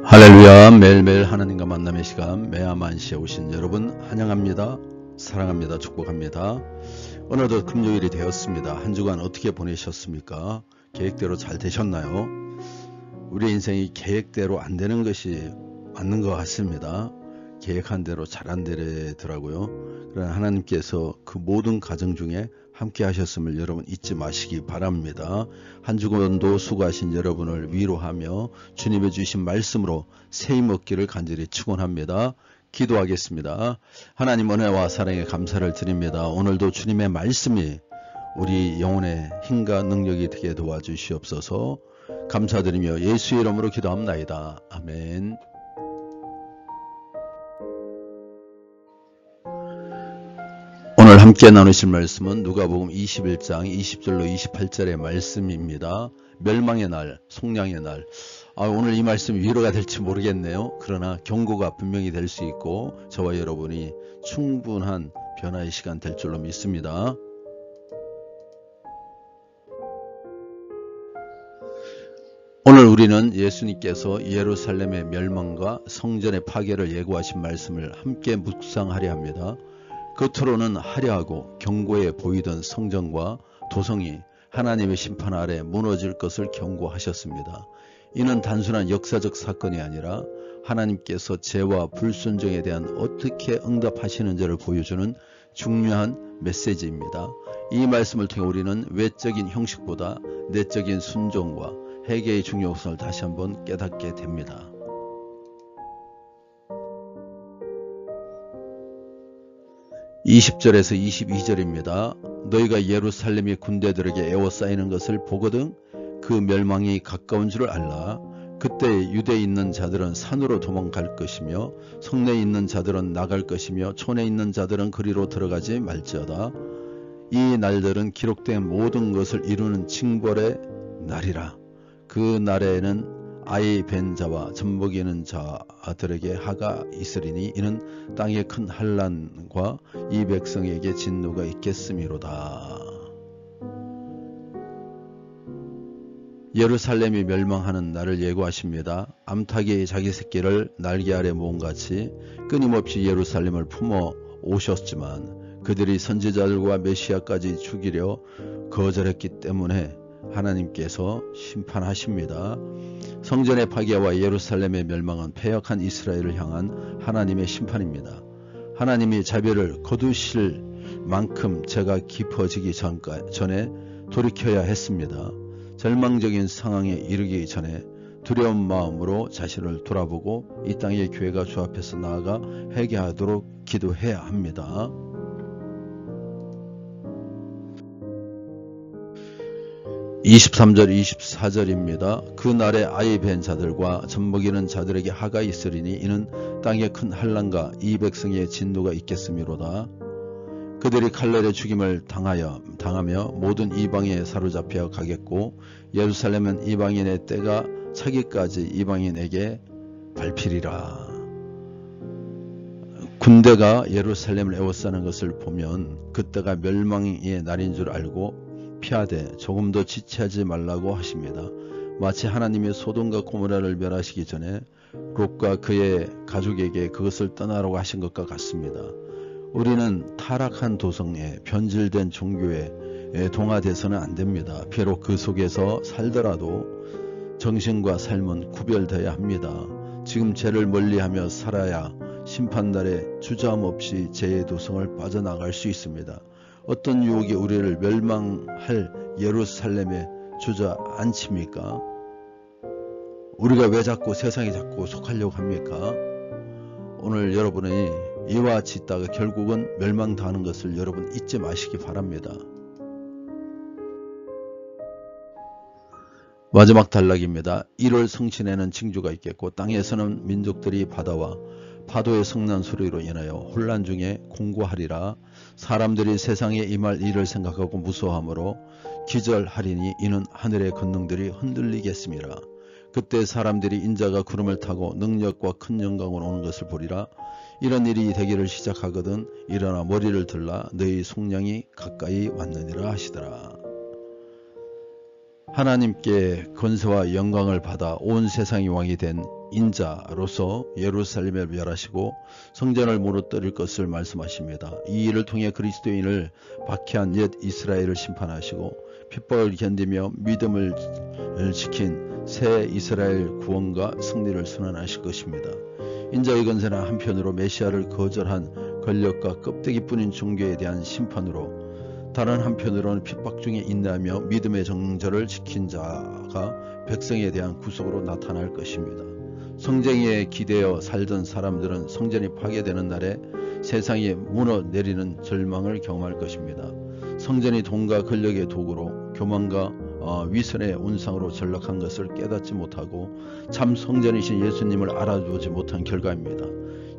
할렐루야. 매일매일 하나님과 만남의 시간 매야만시에 오신 여러분 환영합니다. 사랑합니다. 축복합니다. 오늘도 금요일이 되었습니다. 한 주간 어떻게 보내셨습니까? 계획대로 잘 되셨나요? 우리 인생이 계획대로 안 되는 것이 맞는 것 같습니다. 계획한 대로 잘 안 되더라고요. 그러나 하나님께서 그 모든 과정 중에 함께 하셨음을 여러분 잊지 마시기 바랍니다. 한 주간도 수고하신 여러분을 위로하며 주님의 주신 말씀으로 세임 얻기를 간절히 축원합니다. 기도하겠습니다. 하나님 은혜와 사랑에 감사를 드립니다. 오늘도 주님의 말씀이 우리 영혼의 힘과 능력이 되게 도와주시옵소서. 감사드리며 예수의 이름으로 기도합나이다. 아멘. 오늘 함께 나누실 말씀은 누가복음 21장 20절로 28절의 말씀입니다. 멸망의 날, 속량의 날. 오늘 이 말씀이 위로가 될지 모르겠네요. 그러나 경고가 분명히 될 수 있고 저와 여러분이 충분한 변화의 시간 될 줄로 믿습니다. 오늘 우리는 예수님께서 예루살렘의 멸망과 성전의 파괴를 예고하신 말씀을 함께 묵상하려 합니다. 겉으로는 화려하고 견고해 보이던 성전과 도성이 하나님의 심판 아래 무너질 것을 경고하셨습니다. 이는 단순한 역사적 사건이 아니라 하나님께서 죄와 불순종에 대한 어떻게 응답하시는지를 보여주는 중요한 메시지입니다. 이 말씀을 통해 우리는 외적인 형식보다 내적인 순종과 회개의 중요성을 다시 한번 깨닫게 됩니다. 20절에서 22절입니다. 너희가 예루살렘이 군대들에게 에워싸이는 것을 보거든 그 멸망이 가까운 줄을 알라. 그때 유대에 있는 자들은 산으로 도망갈 것이며 성내에 있는 자들은 나갈 것이며 촌에 있는 자들은 그리로 들어가지 말지어다. 이 날들은 기록된 모든 것을 이루는 징벌의 날이라. 그 날에는 아이 벤 자와 젖먹이는 자들에게 하가 있으리니 이는 땅의 큰 환난과 이 백성에게 진노가 있겠음이로다. 예루살렘이 멸망하는 날을 예고하십니다. 암탉이 자기 새끼를 날개 아래 모음같이 끊임없이 예루살렘을 품어 오셨지만 그들이 선지자들과 메시아까지 죽이려 거절했기 때문에 하나님께서 심판하십니다. 성전의 파괴와 예루살렘의 멸망은 패역한 이스라엘을 향한 하나님의 심판입니다. 하나님이 자비를 거두실 만큼 죄가 깊어지기 전에 돌이켜야 했습니다. 절망적인 상황에 이르기 전에 두려운 마음으로 자신을 돌아보고 이 땅의 교회가 주 앞에서 나아가 회개하도록 기도해야 합니다. 23절 24절입니다. 그 날에 아이 벤 자들과 젖먹이는 자들에게 하가 있으리니 이는 땅에 큰 환난과 이 백성의 진노가 있겠음이로다. 그들이 칼날의 죽임을 당하며 모든 이방에 사로잡혀 가겠고 예루살렘은 이방인의 때가 차기까지 이방인에게 밟히리라. 군대가 예루살렘을 에워싸는 것을 보면 그때가 멸망의 날인 줄 알고 피하되 조금도 지체하지 말라고 하십니다. 마치 하나님이 소돔과 고모라를 멸하시기 전에 롯과 그의 가족에게 그것을 떠나라고 하신 것과 같습니다. 우리는 타락한 도성에 변질된 종교에 동화돼서는 안 됩니다. 비록 그 속에서 살더라도 정신과 삶은 구별되어야 합니다. 지금 죄를 멀리하며 살아야 심판날에 주저함없이 죄의 도성을 빠져나갈 수 있습니다. 어떤 유혹이 우리를 멸망할 예루살렘에 주저앉힙니까? 우리가 왜 자꾸 세상에 자꾸 속하려고 합니까? 오늘 여러분이 이와 같이 있다가 결국은 멸망당하는 것을 여러분 잊지 마시기 바랍니다. 마지막 단락입니다. 1월 성신에는 징조가 있겠고 땅에서는 민족들이 바다와 파도의 성난 소리로 인하여 혼란 중에 공고하리라. 사람들이 세상에 임할 일을 생각하고 무서워하므로 기절하리니 이는 하늘의 권능들이 흔들리겠음이라. 그때 사람들이 인자가 구름을 타고 능력과 큰 영광으로 오는 것을 보리라. 이런 일이 되기를 시작하거든 일어나 머리를 들라 너희 속량이 가까이 왔느니라 하시더라. 하나님께 권세와 영광을 받아 온 세상이 왕이 된 인자로서 예루살렘에 멸하시고 성전을 무너뜨릴 것을 말씀하십니다. 이 일을 통해 그리스도인을 박해한 옛 이스라엘을 심판하시고 핍박을 견디며 믿음을 지킨 새 이스라엘 구원과 승리를 선언하실 것입니다. 인자의 건세는 한편으로 메시아를 거절한 권력과 껍데기뿐인 종교에 대한 심판으로, 다른 한편으로는 핍박 중에 인내하며 믿음의 정절을 지킨 자가 백성에 대한 구속으로 나타날 것입니다. 성전에 기대어 살던 사람들은 성전이 파괴되는 날에 세상이 무너내리는 절망을 경험할 것입니다. 성전이 돈과 권력의 도구로, 교만과 위선의 운상으로 전락한 것을 깨닫지 못하고 참 성전이신 예수님을 알아보지 못한 결과입니다.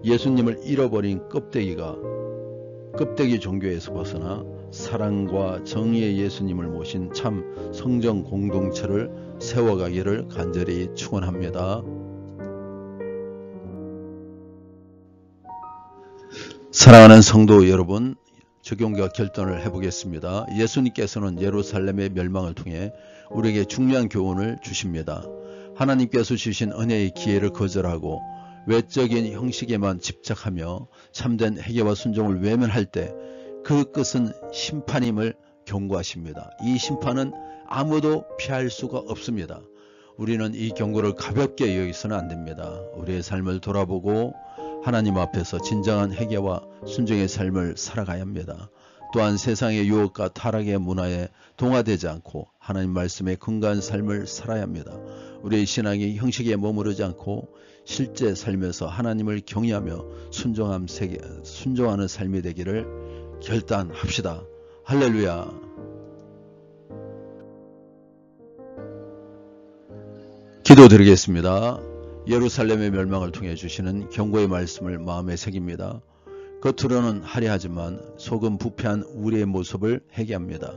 예수님을 잃어버린 껍데기 종교에서 벗어나 사랑과 정의의 예수님을 모신 참 성전 공동체를 세워가기를 간절히 축원합니다. 사랑하는 성도 여러분, 적용과 결단을 해보겠습니다. 예수님께서는 예루살렘의 멸망을 통해 우리에게 중요한 교훈을 주십니다. 하나님께서 주신 은혜의 기회를 거절하고 외적인 형식에만 집착하며 참된 회개와 순종을 외면할 때 그 끝은 심판임을 경고하십니다. 이 심판은 아무도 피할 수가 없습니다. 우리는 이 경고를 가볍게 여기서는 안 됩니다. 우리의 삶을 돌아보고 하나님 앞에서 진정한 회개와 순종의 삶을 살아가야 합니다. 또한 세상의 유혹과 타락의 문화에 동화되지 않고 하나님 말씀에 근거한 삶을 살아야 합니다. 우리의 신앙이 형식에 머무르지 않고 실제 삶에서 하나님을 경외하며 순종하는 삶이 되기를 결단합시다. 할렐루야. 기도드리겠습니다. 예루살렘의 멸망을 통해 주시는 경고의 말씀을 마음에 새깁니다. 겉으로는 화려하지만 속은 부패한 우리의 모습을 회개합니다.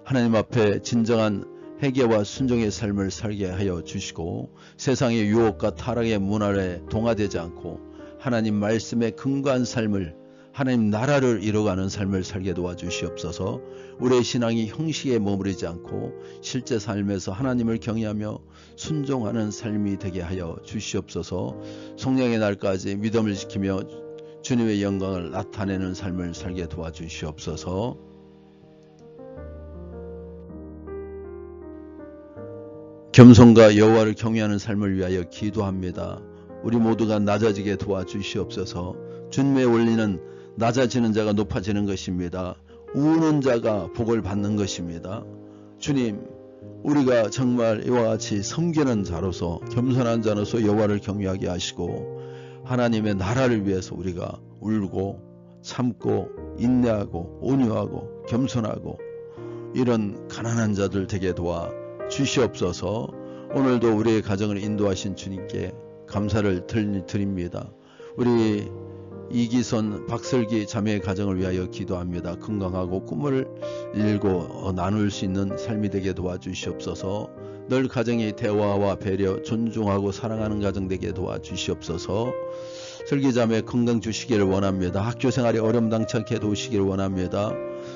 하나님 앞에 진정한 회개와 순종의 삶을 살게 하여 주시고 세상의 유혹과 타락의 문화에 동화되지 않고 하나님 말씀에 근거한 삶을, 하나님 나라를 이뤄가는 삶을 살게 도와주시옵소서. 우리의 신앙이 형식에 머무르지 않고 실제 삶에서 하나님을 경외하며 순종하는 삶이 되게 하여 주시옵소서. 성령의 날까지 믿음을 지키며 주님의 영광을 나타내는 삶을 살게 도와주시옵소서. 겸손과 여호와를 경외하는 삶을 위하여 기도합니다. 우리 모두가 낮아지게 도와주시옵소서. 주님의 원리는 낮아지는 자가 높아지는 것입니다. 우는 자가 복을 받는 것입니다. 주님, 우리가 정말 이와 같이 섬기는 자로서, 겸손한 자로서 여호와를 경외하게 하시고 하나님의 나라를 위해서 우리가 울고 참고 인내하고 온유하고 겸손하고 이런 가난한 자들 되게 도와 주시옵소서. 오늘도 우리의 가정을 인도하신 주님께 감사를 드립니다. 우리 이기선 박슬기 자매의 가정을 위하여 기도합니다. 건강하고 꿈을 일고 나눌 수 있는 삶이 되게 도와주시옵소서. 늘 가정이 대화와 배려, 존중하고 사랑하는 가정 되게 도와주시옵소서. 슬기자매 건강 주시기를 원합니다. 학교생활이 어려움당치 않게 도우시기를 원합니다.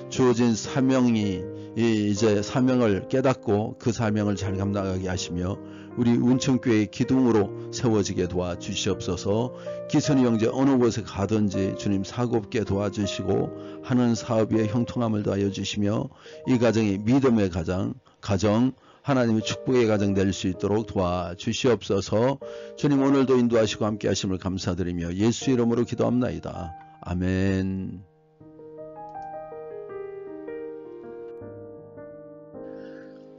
주어진 사명이 이제 사명을 깨닫고 그 사명을 잘 감당하게 하시며 우리 운천교회의 기둥으로 세워지게 도와주시옵소서. 기선이 형제 어느 곳에 가든지 주님 사고없게 도와주시고 하는 사업에 형통함을 더하여 주시며 이 가정이 믿음의 가정 하나님의 축복의 가정 될 수 있도록 도와주시옵소서. 주님 오늘도 인도하시고 함께 하심을 감사드리며 예수 이름으로 기도합나이다. 아멘.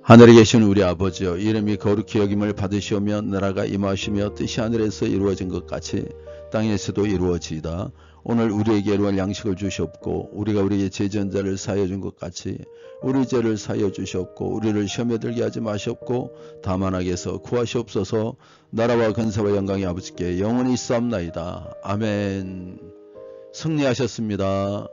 하늘에 계신 우리 아버지여, 이름이 거룩히 여김을 받으시오며 나라가 임하시며 뜻이 하늘에서 이루어진 것 같이 땅에서도 이루어지이다. 오늘 우리에게 이루어질 양식을 주시옵고 우리가 우리에게 죄지은 자를 사하여 준 것 같이 우리 죄를 사하여 주시옵고 우리를 시험에 들게 하지 마시옵고 다만 악에서 구하시옵소서. 나라와 권세와 영광이 아버지께 영원히 있사옵나이다. 아멘. 승리하셨습니다.